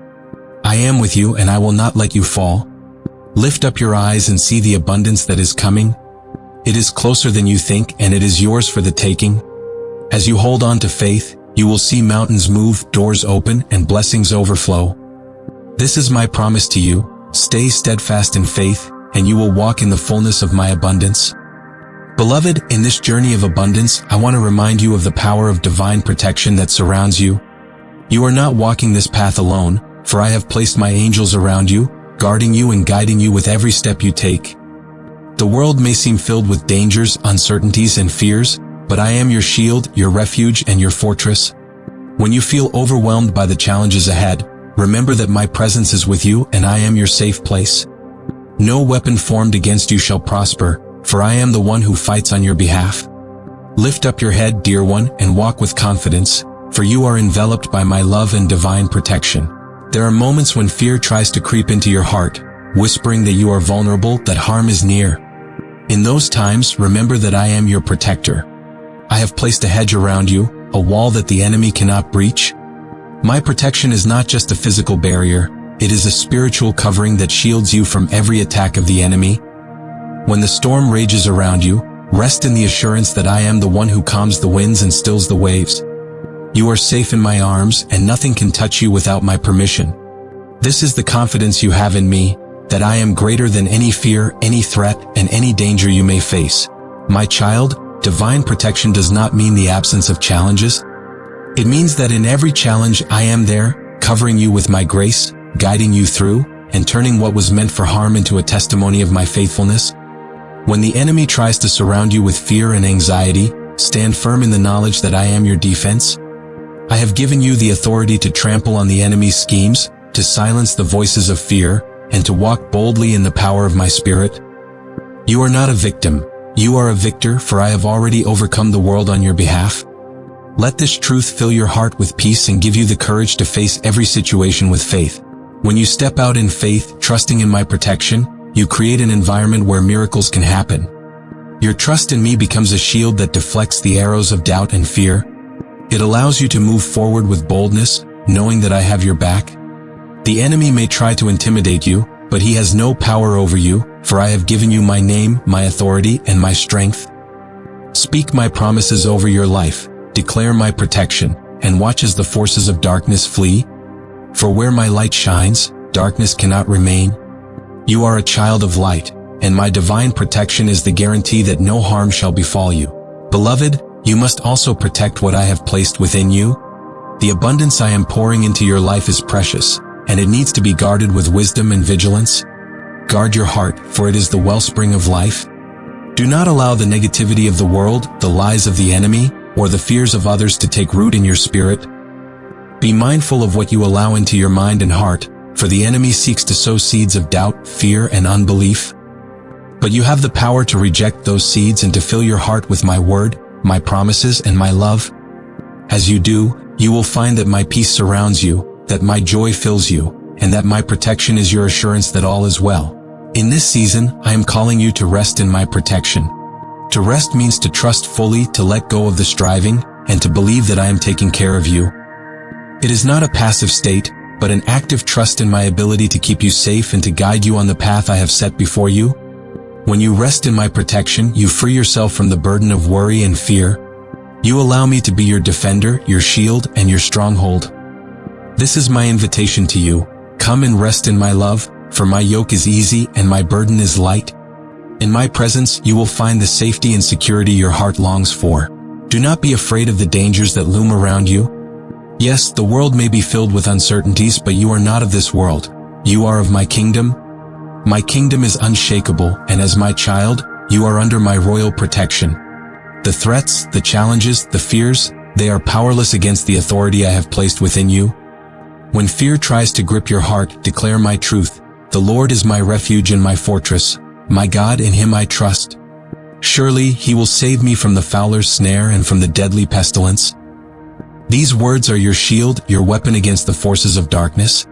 I am with you, and I will not let you fall. Lift up your eyes and see the abundance that is coming. It is closer than you think, and it is yours for the taking. As you hold on to faith, you will see mountains move, doors open, and blessings overflow. This is my promise to you. Stay steadfast in faith, and you will walk in the fullness of my abundance. Beloved, in this journey of abundance, I want to remind you of the power of divine protection that surrounds you. You are not walking this path alone, for I have placed my angels around you, guarding you and guiding you with every step you take. The world may seem filled with dangers, uncertainties, and fears, but I am your shield, your refuge, and your fortress. When you feel overwhelmed by the challenges ahead, remember that my presence is with you and I am your safe place. No weapon formed against you shall prosper, for I am the one who fights on your behalf. Lift up your head, dear one, and walk with confidence, for you are enveloped by my love and divine protection. There are moments when fear tries to creep into your heart, whispering that you are vulnerable, that harm is near. In those times, remember that I am your protector. I have placed a hedge around you, a wall that the enemy cannot breach. My protection is not just a physical barrier, it is a spiritual covering that shields you from every attack of the enemy. When the storm rages around you, rest in the assurance that I am the one who calms the winds and stills the waves. You are safe in my arms, and nothing can touch you without my permission. This is the confidence you have in me, that I am greater than any fear, any threat, and any danger you may face. My child, divine protection does not mean the absence of challenges. It means that in every challenge I am there, covering you with my grace, guiding you through, and turning what was meant for harm into a testimony of my faithfulness. When the enemy tries to surround you with fear and anxiety, stand firm in the knowledge that I am your defense. I have given you the authority to trample on the enemy's schemes, to silence the voices of fear, and to walk boldly in the power of my Spirit. You are not a victim. You are a victor, for I have already overcome the world on your behalf. Let this truth fill your heart with peace and give you the courage to face every situation with faith. When you step out in faith, trusting in my protection, you create an environment where miracles can happen. Your trust in me becomes a shield that deflects the arrows of doubt and fear. It allows you to move forward with boldness, knowing that I have your back. The enemy may try to intimidate you, but he has no power over you, for I have given you my name, my authority, and my strength. Speak my promises over your life, declare my protection, and watch as the forces of darkness flee. For where my light shines, darkness cannot remain. You are a child of light, and my divine protection is the guarantee that no harm shall befall you. Beloved, you must also protect what I have placed within you. The abundance I am pouring into your life is precious, and it needs to be guarded with wisdom and vigilance. Guard your heart, for it is the wellspring of life. Do not allow the negativity of the world, the lies of the enemy, or the fears of others to take root in your spirit. Be mindful of what you allow into your mind and heart, for the enemy seeks to sow seeds of doubt, fear, and unbelief. But you have the power to reject those seeds and to fill your heart with my word, my promises, and my love. As you do, you will find that my peace surrounds you, that my joy fills you, and that my protection is your assurance that all is well. In this season, I am calling you to rest in my protection. To rest means to trust fully, to let go of the striving, and to believe that I am taking care of you. It is not a passive state, but an active trust in my ability to keep you safe and to guide you on the path I have set before you. When you rest in my protection, you free yourself from the burden of worry and fear. You allow me to be your defender, your shield, and your stronghold. This is my invitation to you. Come and rest in my love, for my yoke is easy and my burden is light. In my presence, you will find the safety and security your heart longs for. Do not be afraid of the dangers that loom around you. Yes, the world may be filled with uncertainties, but you are not of this world. You are of my kingdom. My kingdom is unshakable, and as my child, you are under my royal protection. The threats, the challenges, the fears, they are powerless against the authority I have placed within you. When fear tries to grip your heart, declare my truth. The Lord is my refuge and my fortress. My God, in him I trust. Surely he will save me from the fowler's snare and from the deadly pestilence. These words are your shield, your weapon against the forces of darkness.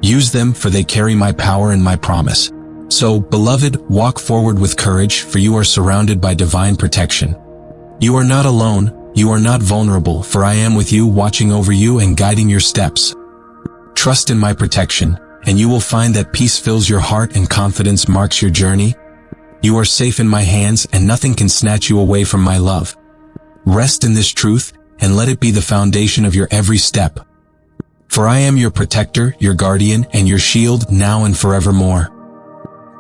Use them, for they carry my power and my promise. So, beloved, walk forward with courage, for you are surrounded by divine protection. You are not alone, you are not vulnerable, for I am with you, watching over you and guiding your steps. Trust in my protection, and you will find that peace fills your heart and confidence marks your journey. You are safe in my hands, and nothing can snatch you away from my love. Rest in this truth, and let it be the foundation of your every step. For I am your protector, your guardian, and your shield now and forevermore.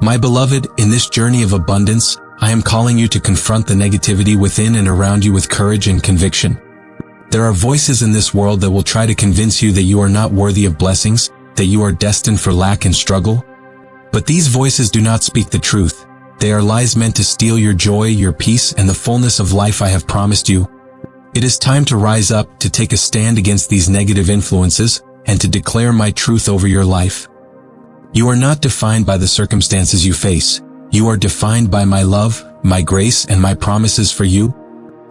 My beloved, in this journey of abundance, I am calling you to confront the negativity within and around you with courage and conviction. There are voices in this world that will try to convince you that you are not worthy of blessings, that you are destined for lack and struggle. But these voices do not speak the truth. They are lies meant to steal your joy, your peace, and the fullness of life I have promised you. It is time to rise up, to take a stand against these negative influences, and to declare my truth over your life. You are not defined by the circumstances you face. You are defined by my love, my grace, and my promises for you.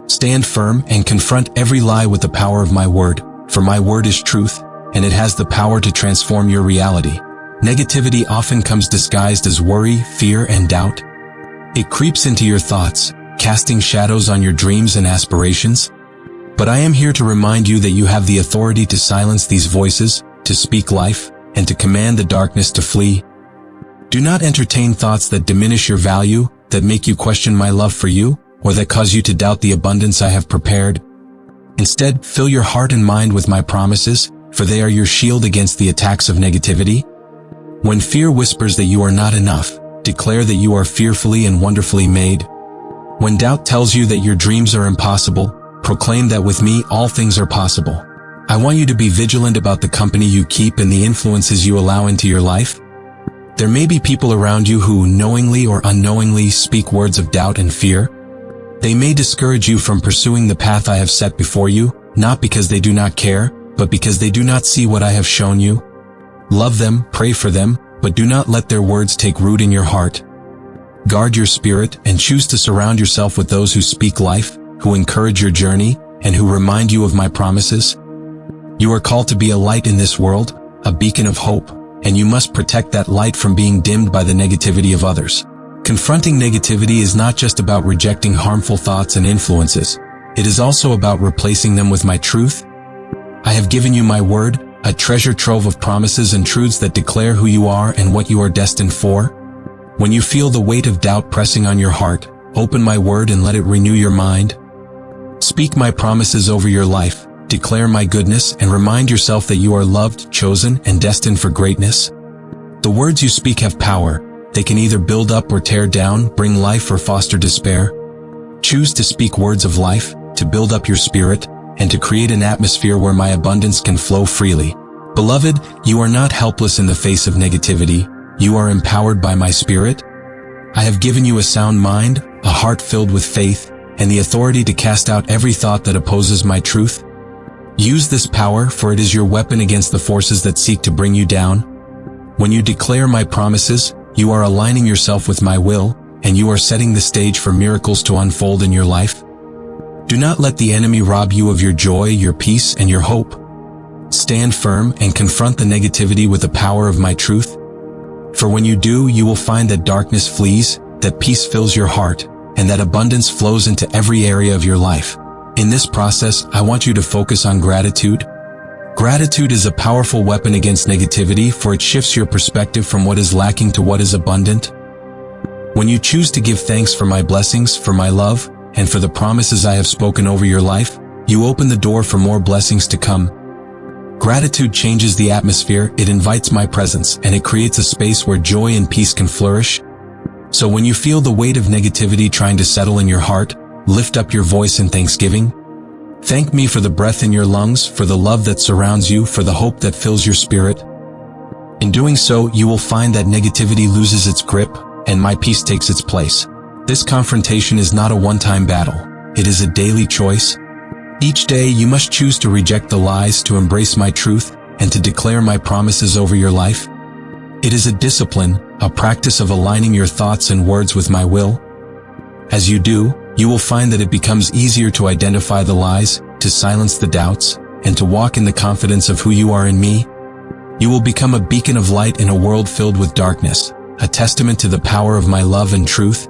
Stand firm and confront every lie with the power of my word, for my word is truth, and it has the power to transform your reality. Negativity often comes disguised as worry, fear, and doubt. It creeps into your thoughts, casting shadows on your dreams and aspirations. But I am here to remind you that you have the authority to silence these voices, to speak life, and to command the darkness to flee. Do not entertain thoughts that diminish your value, that make you question my love for you, or that cause you to doubt the abundance I have prepared. Instead, fill your heart and mind with my promises, for they are your shield against the attacks of negativity. When fear whispers that you are not enough, declare that you are fearfully and wonderfully made. When doubt tells you that your dreams are impossible, proclaim that with me all things are possible. I want you to be vigilant about the company you keep and the influences you allow into your life. There may be people around you who knowingly or unknowingly speak words of doubt and fear. They may discourage you from pursuing the path I have set before you, not because they do not care, but because they do not see what I have shown you. Love them, pray for them, but do not let their words take root in your heart. Guard your spirit and choose to surround yourself with those who speak life, who encourage your journey, and who remind you of my promises. You are called to be a light in this world, a beacon of hope, and you must protect that light from being dimmed by the negativity of others. Confronting negativity is not just about rejecting harmful thoughts and influences. It is also about replacing them with my truth. I have given you my word, a treasure trove of promises and truths that declare who you are and what you are destined for. When you feel the weight of doubt pressing on your heart, open my word and let it renew your mind. Speak my promises over your life, declare my goodness, and remind yourself that you are loved, chosen, and destined for greatness. The words you speak have power. They can either build up or tear down, bring life or foster despair. Choose to speak words of life, to build up your spirit, and to create an atmosphere where my abundance can flow freely. Beloved, you are not helpless in the face of negativity. You are empowered by my spirit. I have given you a sound mind, a heart filled with faith, and the authority to cast out every thought that opposes my truth. Use this power, for it is your weapon against the forces that seek to bring you down. When you declare my promises, you are aligning yourself with my will, and you are setting the stage for miracles to unfold in your life. Do not let the enemy rob you of your joy, your peace, and your hope. Stand firm and confront the negativity with the power of my truth. For when you do, you will find that darkness flees, that peace fills your heart, and that abundance flows into every area of your life. In this process, I want you to focus on gratitude. Gratitude is a powerful weapon against negativity, for it shifts your perspective from what is lacking to what is abundant. When you choose to give thanks for my blessings, for my love, and for the promises I have spoken over your life, you open the door for more blessings to come. Gratitude changes the atmosphere, it invites my presence, and it creates a space where joy and peace can flourish. So when you feel the weight of negativity trying to settle in your heart, lift up your voice in thanksgiving. Thank me for the breath in your lungs, for the love that surrounds you, for the hope that fills your spirit. In doing so, you will find that negativity loses its grip, and my peace takes its place. This confrontation is not a one-time battle. It is a daily choice. Each day you must choose to reject the lies, to embrace my truth, and to declare my promises over your life. It is a discipline, a practice of aligning your thoughts and words with my will. As you do, you will find that it becomes easier to identify the lies, to silence the doubts, and to walk in the confidence of who you are in me. You will become a beacon of light in a world filled with darkness, a testament to the power of my love and truth.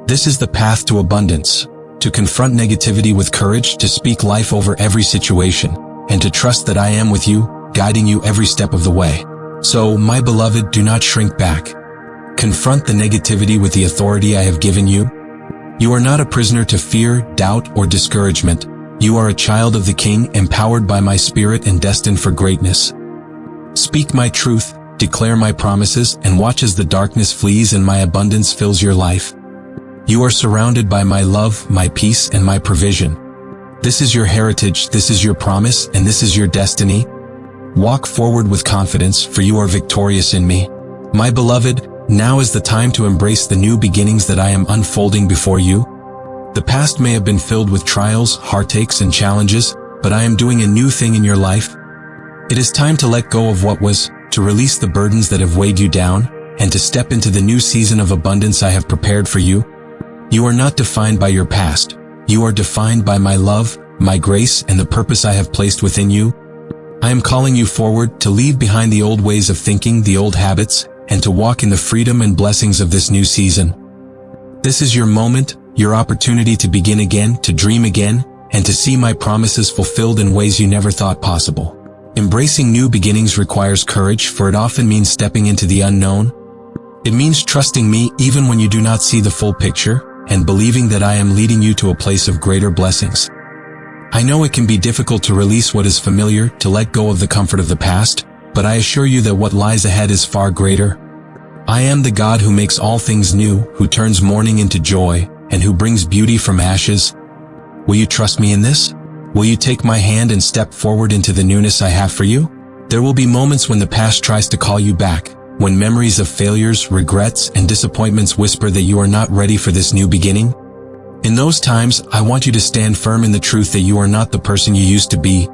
This is the path to abundance. To confront negativity with courage, to speak life over every situation, and to trust that I am with you, guiding you every step of the way. So, my beloved, do not shrink back. Confront the negativity with the authority I have given you. You are not a prisoner to fear, doubt, or discouragement. You are a child of the King, empowered by my spirit and destined for greatness. Speak my truth, declare my promises, and watch as the darkness flees and my abundance fills your life. You are surrounded by my love, my peace, and my provision. This is your heritage, this is your promise, and this is your destiny. Walk forward with confidence, for you are victorious in me. My beloved, now is the time to embrace the new beginnings that I am unfolding before you. The past may have been filled with trials, heartaches, and challenges, but I am doing a new thing in your life. It is time to let go of what was, to release the burdens that have weighed you down, and to step into the new season of abundance I have prepared for you. You are not defined by your past. You are defined by my love, my grace, and the purpose I have placed within you. I am calling you forward to leave behind the old ways of thinking, the old habits, and to walk in the freedom and blessings of this new season. This is your moment, your opportunity to begin again, to dream again, and to see my promises fulfilled in ways you never thought possible. Embracing new beginnings requires courage, for it often means stepping into the unknown. It means trusting me even when you do not see the full picture, and believing that I am leading you to a place of greater blessings. I know it can be difficult to release what is familiar, to let go of the comfort of the past, but I assure you that what lies ahead is far greater. I am the God who makes all things new, who turns mourning into joy, and who brings beauty from ashes. Will you trust me in this? Will you take my hand and step forward into the newness I have for you? There will be moments when the past tries to call you back, when memories of failures, regrets, and disappointments whisper that you are not ready for this new beginning. In those times, I want you to stand firm in the truth that you are not the person you used to be.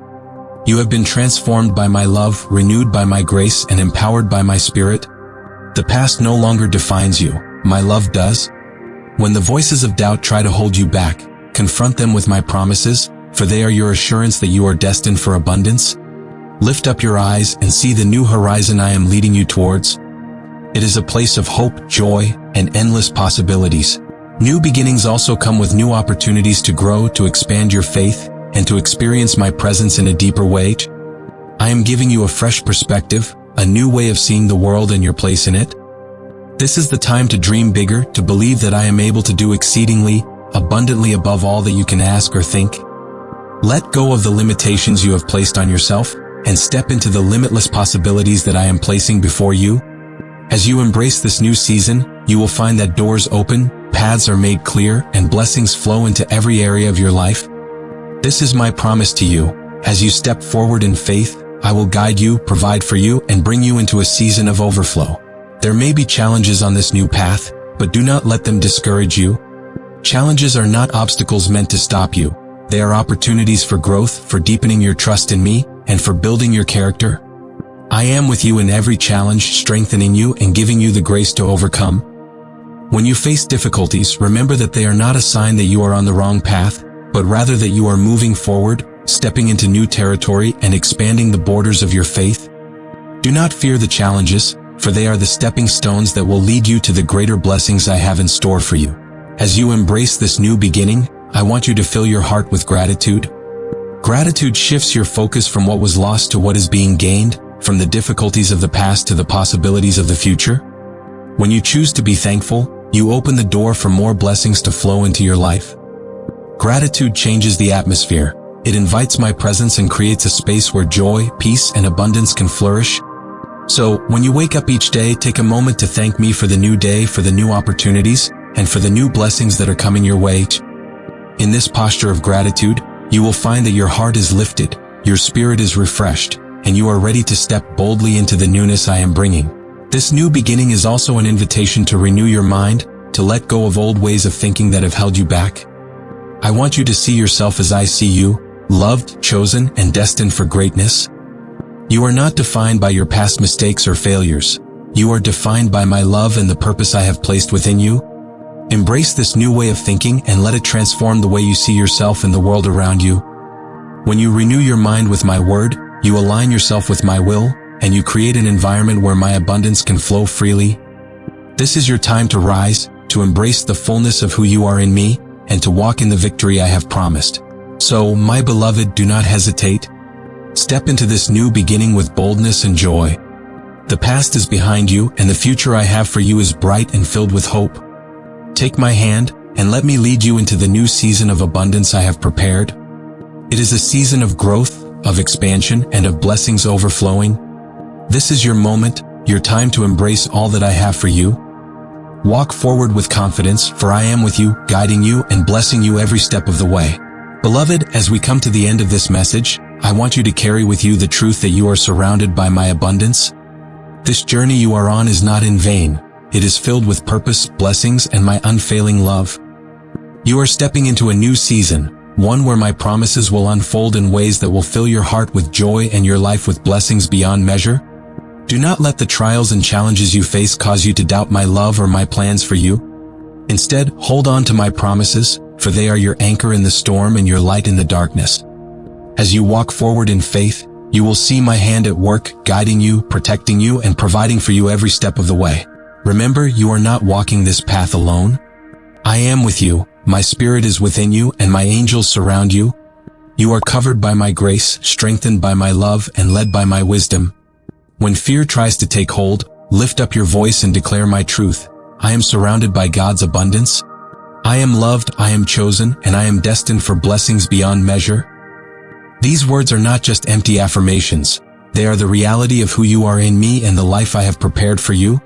You have been transformed by my love, renewed by my grace, and empowered by my spirit. The past no longer defines you, my love does. When the voices of doubt try to hold you back, confront them with my promises, for they are your assurance that you are destined for abundance. Lift up your eyes and see the new horizon I am leading you towards. It is a place of hope, joy, and endless possibilities. New beginnings also come with new opportunities to grow, to expand your faith, and to experience my presence in a deeper way. I am giving you a fresh perspective, a new way of seeing the world and your place in it. This is the time to dream bigger, to believe that I am able to do exceedingly, abundantly above all that you can ask or think. Let go of the limitations you have placed on yourself, and step into the limitless possibilities that I am placing before you. As you embrace this new season, you will find that doors open, paths are made clear, and blessings flow into every area of your life. This is my promise to you. As you step forward in faith, I will guide you, provide for you, and bring you into a season of overflow. There may be challenges on this new path, but do not let them discourage you. Challenges are not obstacles meant to stop you. They are opportunities for growth, for deepening your trust in me, and for building your character. I am with you in every challenge, strengthening you and giving you the grace to overcome. When you face difficulties, remember that they are not a sign that you are on the wrong path, but rather that you are moving forward, stepping into new territory and expanding the borders of your faith. Do not fear the challenges, for they are the stepping stones that will lead you to the greater blessings I have in store for you. As you embrace this new beginning, I want you to fill your heart with gratitude. Gratitude shifts your focus from what was lost to what is being gained, from the difficulties of the past to the possibilities of the future. When you choose to be thankful, you open the door for more blessings to flow into your life. Gratitude changes the atmosphere. It invites my presence and creates a space where joy, peace, and abundance can flourish. So, when you wake up each day, take a moment to thank me for the new day, for the new opportunities, and for the new blessings that are coming your way. In this posture of gratitude, you will find that your heart is lifted, your spirit is refreshed, and you are ready to step boldly into the newness I am bringing. This new beginning is also an invitation to renew your mind, to let go of old ways of thinking that have held you back. I want you to see yourself as I see you, loved, chosen, and destined for greatness. You are not defined by your past mistakes or failures. You are defined by my love and the purpose I have placed within you. Embrace this new way of thinking and let it transform the way you see yourself and the world around you. When you renew your mind with my word, you align yourself with my will, and you create an environment where my abundance can flow freely. This is your time to rise, to embrace the fullness of who you are in me, and to walk in the victory I have promised. So, my beloved, do not hesitate. Step into this new beginning with boldness and joy. The past is behind you, and the future I have for you is bright and filled with hope. Take my hand, and let me lead you into the new season of abundance I have prepared. It is a season of growth, of expansion, and of blessings overflowing. This is your moment, your time to embrace all that I have for you. Walk forward with confidence, for I am with you, guiding you and blessing you every step of the way. Beloved, as we come to the end of this message, I want you to carry with you the truth that you are surrounded by my abundance. This journey you are on is not in vain. It is filled with purpose, blessings, and my unfailing love. You are stepping into a new season, one where my promises will unfold in ways that will fill your heart with joy and your life with blessings beyond measure. Do not let the trials and challenges you face cause you to doubt my love or my plans for you. Instead, hold on to my promises, for they are your anchor in the storm and your light in the darkness. As you walk forward in faith, You will see my hand at work, guiding you, protecting you, and providing for you every step of the way. Remember, you are not walking this path alone. I am with you, my spirit is within you, and my angels surround you. You are covered by my grace, strengthened by my love, and led by my wisdom. When fear tries to take hold, lift up your voice and declare my truth. I am surrounded by God's abundance. I am loved, I am chosen, and I am destined for blessings beyond measure. These words are not just empty affirmations. They are the reality of who you are in me and the life I have prepared for you.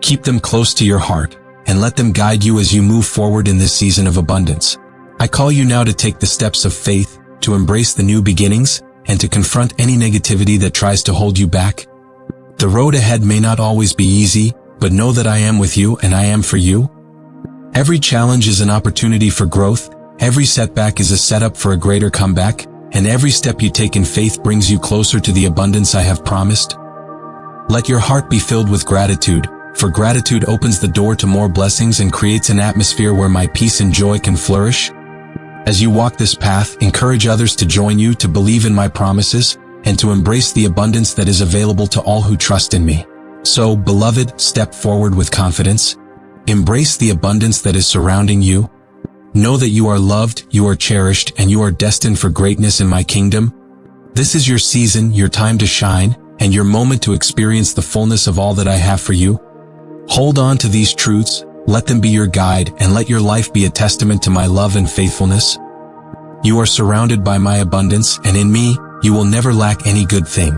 Keep them close to your heart, and let them guide you as you move forward in this season of abundance. I call you now to take the steps of faith, to embrace the new beginnings, and to confront any negativity that tries to hold you back. The road ahead may not always be easy, but know that I am with you and I am for you. Every challenge is an opportunity for growth, every setback is a setup for a greater comeback, and every step you take in faith brings you closer to the abundance I have promised. Let your heart be filled with gratitude, for gratitude opens the door to more blessings and creates an atmosphere where my peace and joy can flourish. As you walk this path, encourage others to join you, to believe in my promises, and to embrace the abundance that is available to all who trust in me. So, beloved, step forward with confidence. Embrace the abundance that is surrounding you. Know that you are loved, you are cherished, and you are destined for greatness in my kingdom. This is your season, your time to shine, and your moment to experience the fullness of all that I have for you. Hold on to these truths, let them be your guide, and let your life be a testament to my love and faithfulness. You are surrounded by my abundance, and in me, you will never lack any good thing.